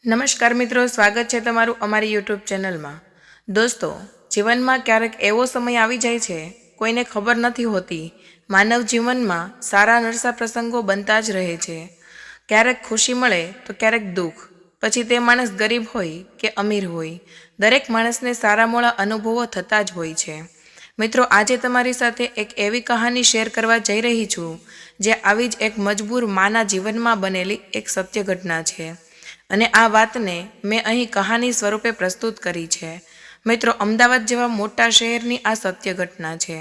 નમસ્કાર મિત્રો, સ્વાગત છે તમારું અમારી યુટ્યુબ ચેનલમાં। દોસ્તો, જીવનમાં ક્યારેક એવો સમય આવી જાય છે, કોઈને ખબર નથી હોતી, માનવ જીવનમાં સારા નરસા પ્રસંગો બનતા જ રહે છે। ક્યારેક ખુશી મળે તો ક્યારેક દુઃખ, પછી તે માણસ ગરીબ હોય કે અમીર હોય, દરેક માણસને સારા મોળા અનુભવો થતા જ હોય છે। મિત્રો, આજે તમારી સાથે એક એવી કહાની શેર કરવા જઈ રહી છું, જે આવી જ એક મજબૂર માના જીવનમાં બનેલી એક સત્ય ઘટના છે અને આ વાતને મેં અહીં કહાની સ્વરૂપે પ્રસ્તુત કરી છે। મિત્રો, અમદાવાદ જેવા મોટા શહેરની આ સત્ય ઘટના છે।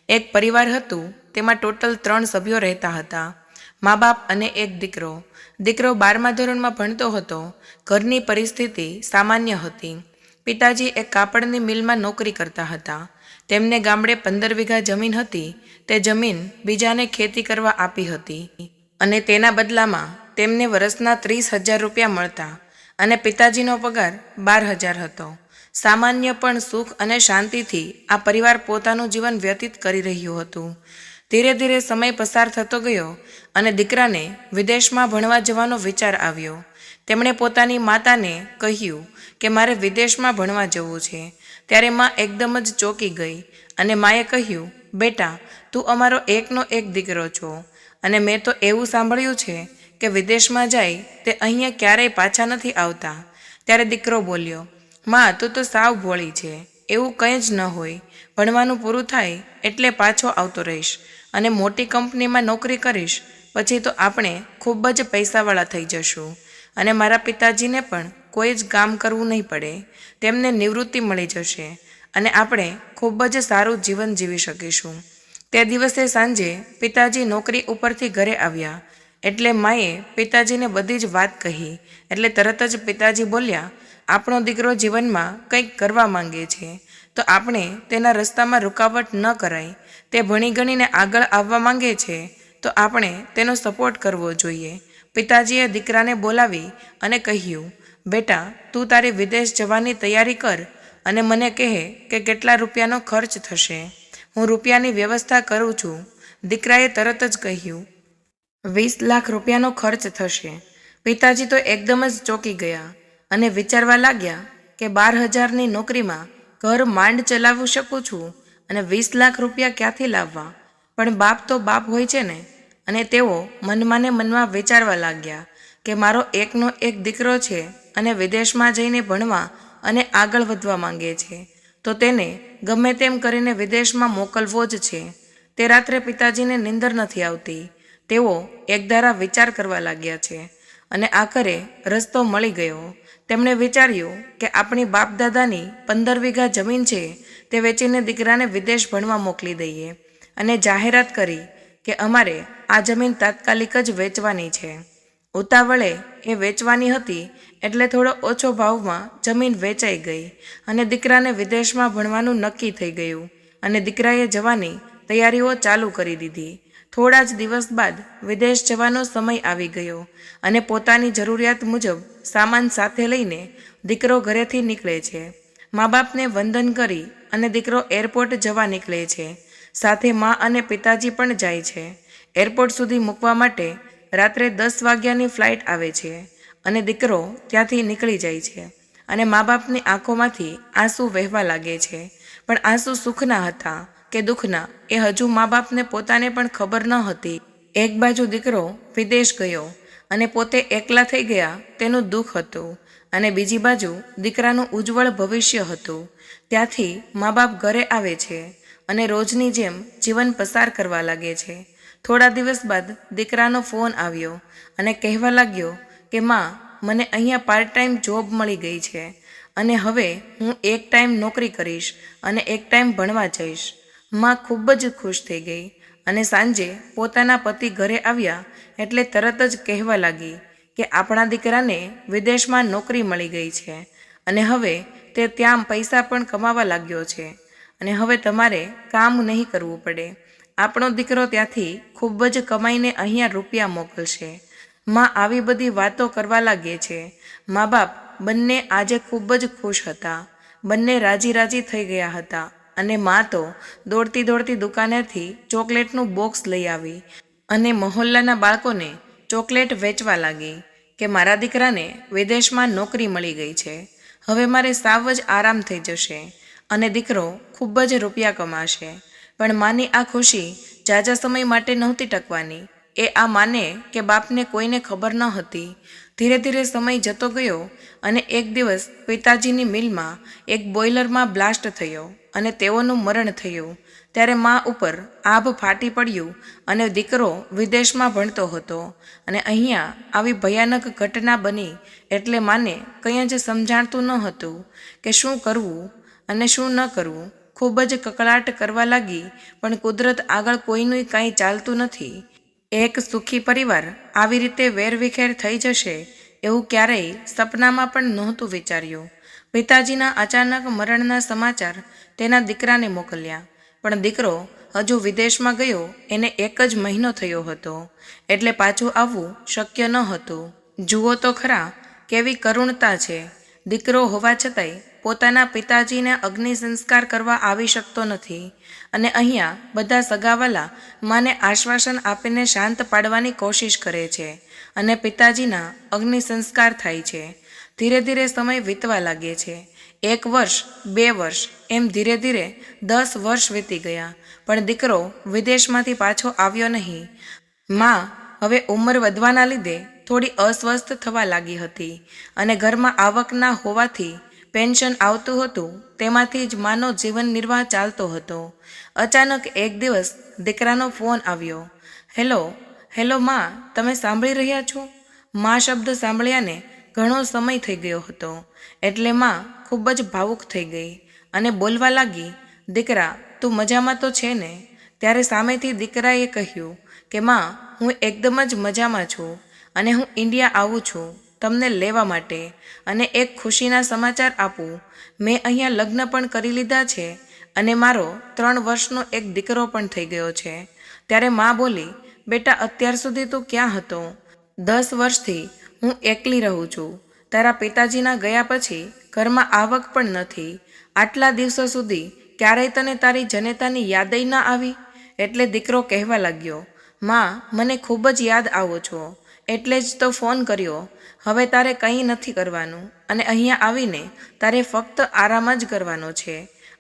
એક પરિવાર હતું, તેમાં ટોટલ 3 સભ્યો રહેતા હતા, મા બાપ અને એક દીકરો। દીકરો 12મા ધોરણમાં ભણતો હતો। ઘરની પરિસ્થિતિ સામાન્ય હતી। પિતાજી એક કાપડની મિલમાં નોકરી કરતા હતા। તેમને ગામડે 15 વીઘા જમીન હતી। તે જમીન બીજાને ખેતી કરવા આપી હતી અને તેના બદલામાં તેમને વર્ષના 30,000 રૂપિયા મળતા અને પિતાજીનો પગાર 12,000 હતો। સામાન્ય પણ સુખ અને શાંતિથી આ પરિવાર પોતાનું જીવન વ્યતીત કરી રહ્યું હતું। ધીરે ધીરે સમય પસાર થતો ગયો અને દીકરાને વિદેશમાં ભણવા જવાનો વિચાર આવ્યો। તેમણે પોતાની માતાને કહ્યું કે મારે વિદેશમાં ભણવા જવું છે। ત્યારે મા એકદમ જ ચોંકી ગઈ અને માએ કહ્યું, બેટા, તું અમારો એકનો એક દીકરો છો અને મેં તો એવું સાંભળ્યું છે કે વિદેશમાં જાય તે અહીંયા ક્યારેય પાછા નથી આવતા। ત્યારે દીકરો બોલ્યો, માં, તું તો સાવ ભોળી છે, એવું કંઈ જ ન હોય। ભણવાનું પૂરું થાય એટલે પાછો આવતો રહીશ અને મોટી કંપનીમાં નોકરી કરીશ, પછી તો આપણે ખૂબ જ પૈસાવાળા થઈ જશું અને મારા પિતાજીને પણ કોઈ જ કામ કરવું નહીં પડે, તેમને નિવૃત્તિ મળી જશે અને આપણે ખૂબ જ સારું જીવન જીવી શકીશું। તે દિવસે સાંજે પિતાજી નોકરી ઉપરથી ઘરે આવ્યા એટલે માએ પિતાજીને બધી જ વાત કહી એટલે તરત જ પિતાજી બોલ્યા, આપણો દીકરો જીવનમાં કંઈક કરવા માંગે છે તો આપણે તેના રસ્તામાં રૂકાવટ ન કરાય। તે ભણી ગણીને આગળ આવવા માંગે છે તો આપણે તેનો સપોર્ટ કરવો જોઈએ। પિતાજીએ દીકરાને બોલાવી અને કહ્યું, બેટા, તું તારી વિદેશ જવાની તૈયારી કર અને મને કહે કે કેટલા રૂપિયાનો ખર્ચ થશે, હું રૂપિયાની વ્યવસ્થા કરું છું। દીકરાએ તરત જ કહ્યું, 20 લાખ રૂપિયાનો ખર્ચ થશે। પિતાજી તો એકદમ જ ચોંકી ગયા અને વિચારવા લાગ્યા કે 12,000ની નોકરીમાં ઘર માંડ ચલાવી શકું છું અને 20 લાખ રૂપિયા ક્યાંથી લાવવા? પણ બાપ તો બાપ હોય છે ને। અને તેઓ મનમાં ને મનમાં વિચારવા લાગ્યા કે મારો એકનો એક દીકરો છે અને વિદેશમાં જઈને ભણવા અને આગળ વધવા માંગે છે તો તેને ગમે તેમ કરીને વિદેશમાં મોકલવો જ છે। તે રાત્રે પિતાજીને નીંદર નથી આવતી। તેઓ એકધારા વિચાર કરવા લાગ્યા છે અને આખરે રસ્તો મળી ગયો। તેમણે વિચાર્યું કે આપણી બાપદાદાની 15 વીઘા જમીન છે તે વેચીને દીકરાને વિદેશ ભણવા મોકલી દઈએ અને જાહેરાત કરી કે અમારે આ જમીન તાત્કાલિક જ વેચવાની છે। ઉતાવળે એ વેચવાની હતી એટલે થોડો ઓછો ભાવમાં જમીન વેચાઈ ગઈ અને દીકરાને વિદેશમાં ભણવાનું નક્કી થઈ ગયું અને દીકરાએ જવાની તૈયારીઓ ચાલુ કરી દીધી। થોડા જ દિવસ બાદ વિદેશ જવાનો સમય આવી ગયો અને પોતાની જરૂરિયાત મુજબ સામાન સાથે લઈને દીકરો ઘરેથી નીકળે છે। મા બાપને વંદન કરી અને દીકરો એરપોર્ટ જવા નીકળે છે। સાથે મા અને પિતાજી પણ જાય છે। એરપોર્ટ સુધી મૂકવા માટે રાત્રે 10 વાગ્યાની ફ્લાઇટ આવે છે અને દીકરો ત્યાંથી નીકળી જાય છે અને મા બાપની આંખોમાંથી આંસુ વહેવા લાગે છે। પણ આંસુ સુખના હતા કે દુઃખના એ હજુ મા બાપને પોતાને પણ ખબર ન હતી। એક બાજુ દીકરો વિદેશ ગયો અને પોતે એકલા થઈ ગયા તેનું દુઃખ હતું અને બીજી બાજુ દીકરાનું ઉજ્જવળ ભવિષ્ય હતું। ત્યાંથી મા બાપ ઘરે આવે છે અને રોજની જેમ જીવન પસાર કરવા લાગે છે। થોડા દિવસ બાદ દીકરાનો ફોન આવ્યો અને કહેવા લાગ્યો કે માં, મને અહીંયા પાર્ટ ટાઈમ જોબ મળી ગઈ છે અને હવે હું એક ટાઈમ નોકરી કરીશ અને એક ટાઈમ ભણવા જઈશ। માં ખૂબ જ ખુશ થઈ ગઈ અને સાંજે પોતાના પતિ ઘરે આવ્યા એટલે તરત જ કહેવા લાગી કે આપણા દીકરાને વિદેશમાં નોકરી મળી ગઈ છે અને હવે તે ત્યાં પૈસા પણ કમાવા લાગ્યો છે અને હવે તમારે કામ નહીં કરવું પડે। આપણો દીકરો ત્યાંથી ખૂબ જ કમાઈને અહીંયા રૂપિયા મોકલશે। માં આવી બધી વાતો કરવા લાગે છે। મા બાપ બંને આજે ખૂબ જ ખુશ હતા। બંને રાજી રાજી થઈ ગયા હતા અને માં તો દોડતી દોડતી દુકાનેથી ચોકલેટનું બોક્સ લઈ આવી અને મહોલ્લાના બાળકોને ચોકલેટ વેચવા લાગી। કે મારા દીકરાને વિદેશમાં નોકરી મળી ગઈ છે, હવે મારે સાવ જ આરામ થઈ જશે અને દીકરો ખૂબ જ રૂપિયા કમાશે. પણ માની આ ખુશી ઝાઝા સમય માટે નહોતી ટકવાની. એ આ માને કે બાપને કોઈને ખબર ન હતી. ધીરે ધીરે સમય જતો ગયો અને એક દિવસ પિતાજીની મિલમાં એક બોઇલરમાં બ્લાસ્ટ થયો અને તેઓનું મરણ થયું. ત્યારે મા ઉપર આભ ફાટી પડ્યું અને દીકરો વિદેશમાં ભણતો હતો અને અહીંયા આવી ભયાનક ઘટના બની એટલે માને કંઈ જ સમજાતું ન હતું કે શું કરવું અને શું ન કરવું. ખૂબ જ કકળાટ કરવા લાગી. પણ કુદરત આગળ કોઈનું કાંઈ ચાલતું નથી. એક સુખી પરિવાર આવી રીતે વેરવિખેર થઈ જશે એવું ક્યારેય સપનામાં પણ નહોતું વિચાર્યું. પિતાજીના અચાનક મરણના સમાચાર તેના દીકરાને મોકલ્યા. પણ દીકરો હજુ વિદેશમાં ગયો એને 1 જ મહિનો થયો હતો એટલે પાછું આવવું શક્ય ન હતું. જુઓ તો ખરા કેવી કરુણતા છે. દીકરો હોવા છતાંય પોતાના પિતાજીને અગ્નિ સંસ્કાર કરવા આવી શકતો નથી અને અહીંયા બધા સગાવાલા માને આશ્વાસન આપીને શાંત પાડવાની કોશિશ કરે છે અને પિતાજીના અગ્નિ સંસ્કાર થાય છે. ધીરે ધીરે સમય વીતવા લાગે છે. 1 વર્ષ, 2 વર્ષ, એમ ધીરે ધીરે 10 વર્ષ વીતી ગયા. પણ દીકરો વિદેશમાંથી પાછો આવ્યો નહીં. મા હવે ઉંમર વધવાના લીધે થોડી અસ્વસ્થ થવા લાગી હતી અને ઘરમાં આવક ના હોવાથી પેન્શન આવતું હતું તેમાંથી જ માનો જીવન નિર્વાહ ચાલતો હતો. અચાનક એક દિવસ દીકરાનો ફોન આવ્યો. હેલો મા, તમે સાંભળી રહ્યા છો? મા શબ્દ સાંભળ્યાને ઘણો સમય થઈ ગયો હતો એટલે મા ખૂબ જ ભાવુક થઈ ગઈ અને બોલવા લાગી, દીકરા તું મજામાં તો છે ને? ત્યારે સામેથી દીકરાએ કહ્યું કે મા, હું એકદમ જ મજામાં છું અને હું ઇન્ડિયા આવું છું તમને લેવા માટે અને એક ખુશીના સમાચાર આપું. મેં અહીંયા લગ્ન પણ કરી લીધા છે અને મારો 3 વર્ષનો એક દીકરો પણ થઈ ગયો છે. ત્યારે મા બોલી, બેટા અત્યાર સુધી તું ક્યાં હતો? 10 વર્ષથી હું એકલી રહું છું. તારા પિતાજીના ગયા પછી ઘરમાં આવક પણ નથી. આટલા દિવસો સુધી ક્યારેય તને તારી જનેતાની યાદય ના આવી? એટલે દીકરો કહેવા લાગ્યો, મા મને ખૂબ જ યાદ આવો છો એટલે જ તો ફોન કર્યો. હવે તારે કંઈ નથી કરવાનું અને અહીંયા આવીને તારે ફક્ત આરામ જ કરવાનો છે.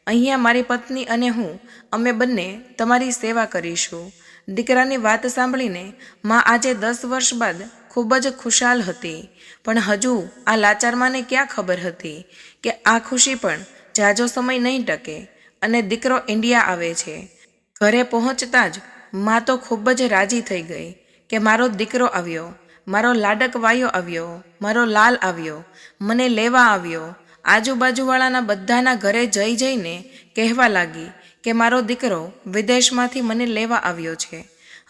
અહીંયા મારી પત્ની અને હું અમે બંને તમારી સેવા કરીશું. દીકરાની વાત સાંભળીને મા આજે 10 વર્ષ બાદ ખૂબ જ ખુશાલ હતી. પણ હજુ આ લાચાર માને ક્યાં ખબર હતી કે આ ખુશી પણ ઝાઝો સમય નહીં ટકે અને દીકરો ઇન્ડિયા આવે છે. ઘરે પહોંચતા જ મા તો ખૂબ જ રાજી થઈ ગઈ કે મારો દીકરો આવ્યો, મારો લાડક વાયો આવ્યો, મારો લાલ આવ્યો, મને લેવા આવ્યો. આજુબાજુવાળાના બધાના ઘરે જઈને કહેવા લાગી કે મારો દીકરો વિદેશમાંથી મને લેવા આવ્યો છે.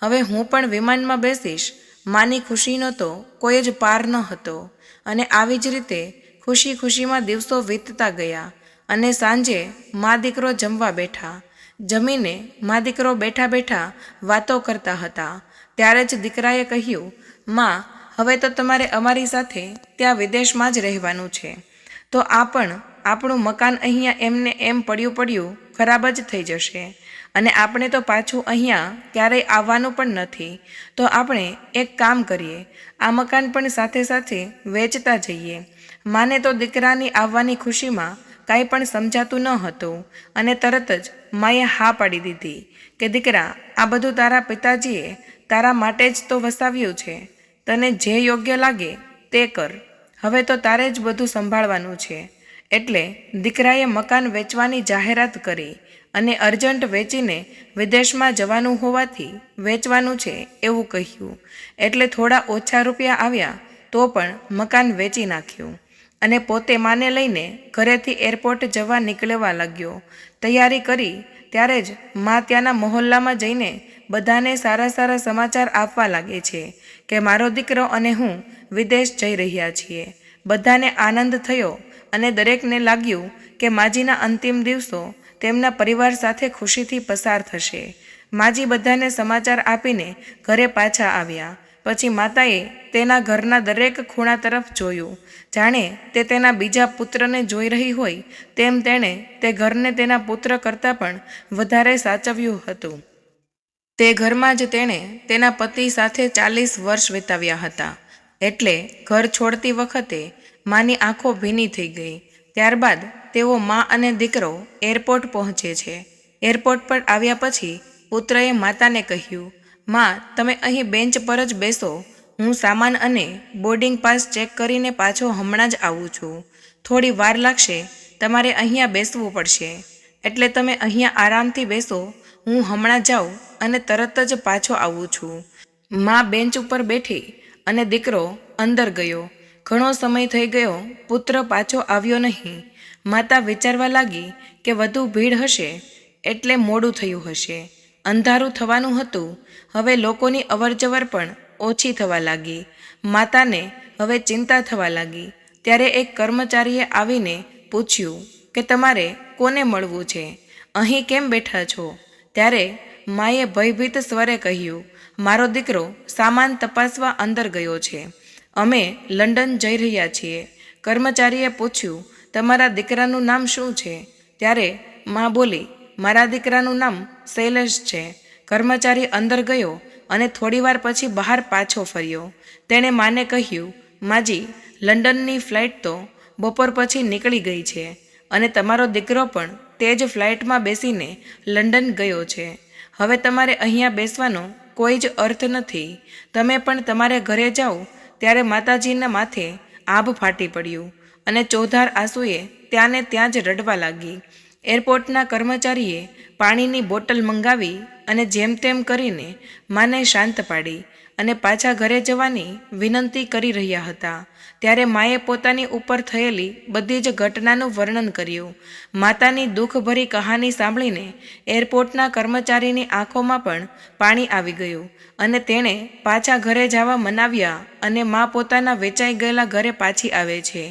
હવે હું પણ વિમાનમાં બેસીશ. માની ખુશીનો તો કોઈ જ પાર ન હતો અને આવી જ રીતે ખુશીમાં દિવસો વીતતા ગયા અને સાંજે મા દીકરો જમવા બેઠા. જમીને મા દીકરો બેઠા વાતો કરતા હતા. ત્યારે જ દીકરાએ કહ્યું, મા હવે તો તમારે અમારી સાથે ત્યાં વિદેશમાં જ રહેવાનું છે. તો આ પણ આપણું મકાન અહીંયા એમને એમ પડ્યું ખરાબ જ થઈ જશે અને આપણે તો પાછું અહીંયા ક્યારેય આવવાનું પણ નથી. તો આપણે એક કામ કરીએ, આ મકાન પણ સાથે સાથે વેચતા જઈએ. માને તો દીકરાની આવવાની ખુશીમાં કાંઈ પણ સમજાતું ન હતું અને તરત જ માએ હા પાડી દીધી કે દીકરા, આ બધું તારા પિતાજીએ તારા માટે જ તો વસાવ્યું છે. તને જે યોગ્ય લાગે તે કર. હવે તો તારે જ બધું સંભાળવાનું છે. એટલે દીકરાએ મકાન વેચવાની જાહેરાત કરી અને અર્જન્ટ વેચીને વિદેશમાં જવાનું હોવાથી વેચવાનું છે એવું કહ્યું. એટલે થોડા ઓછા રૂપિયા આવ્યા તો પણ મકાન વેચી નાખ્યું અને પોતે માને લઈને ઘરેથી એરપોર્ટ જવા નીકળવા લાગ્યો. તૈયારી કરી ત્યારે જ મા ત્યાંના મહોલ્લામાં જઈને બધાને સારા સમાચાર આપવા લાગે છે કે મારો દીકરો અને હું વિદેશ જઈ રહ્યા છીએ. બધાને આનંદ થયો અને દરેકને લાગ્યું કે માજીના અંતિમ દિવસો તેમના પરિવાર સાથે ખુશીથી પસાર થશે. માજી બધાને સમાચાર આપીને ઘરે પાછા આવ્યા. પછી માતાએ તેના ઘરના દરેક ખૂણા તરફ જોયું. જાણે તે તેના બીજા પુત્રને જોઈ રહી હોય તેમ તેણે તે ઘરને તેના પુત્ર કરતાં પણ વધારે સાચવ્યું હતું. તે ઘરમાં જ તેણે તેના પતિ સાથે 40 વર્ષ વિતાવ્યા હતા એટલે ઘર છોડતી વખતે માની આંખો ભીની થઈ ગઈ. ત્યારબાદ તેઓ મા અને દીકરો એરપોર્ટ પહોંચે છે. એરપોર્ટ પર આવ્યા પછી પુત્રએ માતાને કહ્યું, માં, તમે અહીં બેન્ચ પર જ બેસો, હું સામાન અને બોર્ડિંગ પાસ ચેક કરીને પાછો હમણાં જ આવું છું. થોડી વાર લાગશે, તમારે અહીંયા બેસવું પડશે, એટલે તમે અહીંયા આરામથી બેસો, હું હમણાં જાઉં અને તરત જ પાછો આવું છું. માં બેન્ચ ઉપર બેઠી અને દીકરો અંદર ગયો. ઘણો સમય થઈ ગયો, પુત્ર પાછો આવ્યો નહીં. માતા વિચારવા લાગી કે વધુ ભીડ હશે એટલે મોડું થયું હશે. અંધારું થવાનું હતું. હવે લોકોની અવરજવર પણ ઓછી થવા લાગી. માતાને હવે ચિંતા થવા લાગી. ત્યારે એક કર્મચારીએ આવીને પૂછ્યું કે તમારે કોને મળવું છે? અહીં કેમ બેઠા છો? ત્યારે માએ ભયભીત સ્વરે કહ્યું, મારો દીકરો સામાન તપાસવા અંદર ગયો છે. અમે લંડન જઈ રહ્યા છીએ. કર્મચારીએ પૂછ્યું, તમારા દીકરાનું નામ શું છે? ત્યારે મા બોલી, મારા દીકરાનું નામ શૈલેષ છે. કર્મચારી અંદર ગયો અને થોડીવાર પછી બહાર પાછો ફર્યો. તેણે માને કહ્યું, માજી, લંડનની ફ્લાઇટ તો બપોર પછી નીકળી ગઈ છે અને તમારો દીકરો પણ તે જ ફ્લાઇટમાં બેસીને લંડન ગયો છે. હવે તમારે અહીંયા બેસવાનો કોઈ જ અર્થ નથી. તમે પણ તમારે ઘરે જાઓ. ત્યારે માતાજીના માથે આભ ફાટી પડ્યું અને ચોધાર આંસુએ ત્યાં ને ત્યાં જ રડવા લાગી. એરપોર્ટના કર્મચારીએ પાણીની બોટલ મંગાવી અને જેમ તેમ કરીને માને શાંત પાડી અને પાછા ઘરે જવાની વિનંતી કરી રહ્યા હતા. ત્યારે માએ પોતાની ઉપર થયેલી બધી જ ઘટનાનું વર્ણન કર્યું. માતાની દુઃખભરી કહાની સાંભળીને એરપોર્ટના કર્મચારીની આંખોમાં પણ પાણી આવી ગયું અને તેણે પાછા ઘરે જવા મનાવ્યા અને મા પોતાના વેચાઈ ગયેલા ઘરે પાછી આવે છે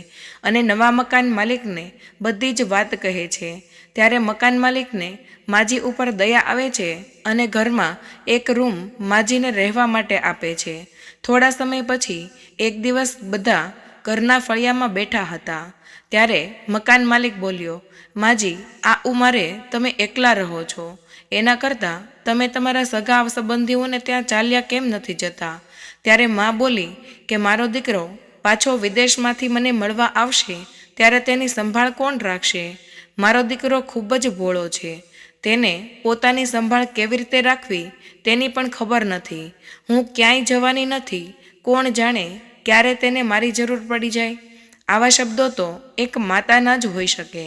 અને નવા મકાન માલિકને બધી જ વાત કહે છે. ત્યારે મકાન માલિકને માજી ઉપર દયા આવે છે અને ઘરમાં એક રૂમ માજીને રહેવા માટે આપે છે. થોડા સમય પછી એક દિવસ બધા ઘરના ફળિયામાં બેઠા હતા. ત્યારે મકાન માલિક બોલ્યો, માજી, આ ઉંમરે તમે એકલા રહો છો. એના કરતાં તમે તમારા સગા સંબંધીઓને ત્યાં ચાલ્યા કેમ નથી જતા? ત્યારે મા બોલી કે મારો દીકરો પાછો વિદેશમાંથી મને મળવા આવશે ત્યારે તેની સંભાળ કોણ રાખશે? મારો દીકરો ખૂબ જ ભોળો છે. તેને પોતાની સંભાળ કેવી રીતે રાખવી તેની પણ ખબર નથી. હું ક્યાંય જવાની નથી. કોણ જાણે ક્યારે તેને મારી જરૂર પડી જાય. આવા શબ્દો તો એક માતાના જ હોઈ શકે.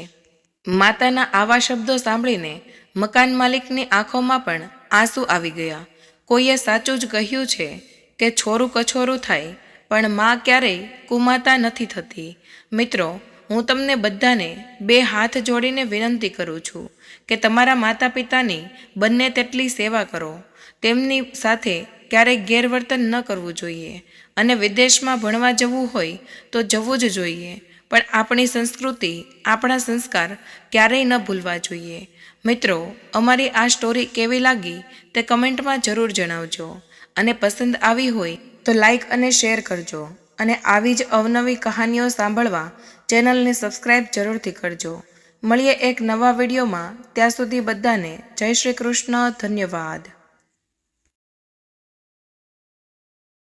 માતાના આવા શબ્દો સાંભળીને મકાન માલિકની આંખોમાં પણ આંસુ આવી ગયા. કોઈએ સાચું જ કહ્યું છે કે છોરું કછોરું થાય પણ મા ક્યારેય કુમાતા નથી થતી. મિત્રો, હું તમને બધાને બે હાથ જોડીને વિનંતી કરું છું કે તમારા માતા પિતાની બંને તેટલી સેવા કરો. તેમની સાથે ક્યારેય ગેરવર્તન ન કરવું જોઈએ અને વિદેશમાં ભણવા જવું હોય તો જવું જ જોઈએ, પણ આપણી સંસ્કૃતિ, આપણા સંસ્કાર ક્યારેય ન ભૂલવા જોઈએ. મિત્રો, અમારી આ સ્ટોરી કેવી લાગી તે કમેન્ટમાં જરૂર જણાવજો અને પસંદ આવી હોય તો લાઈક અને શેર કરજો અને આવી જ અવનવી કહાનીઓ સાંભળવા ચેનલને સબસ્ક્રાઈબ જરૂરથી કરજો. મળીએ એક નવા વિડીયોમાં. ત્યાં સુધી બધાને જય શ્રી કૃષ્ણ. ધન્યવાદ.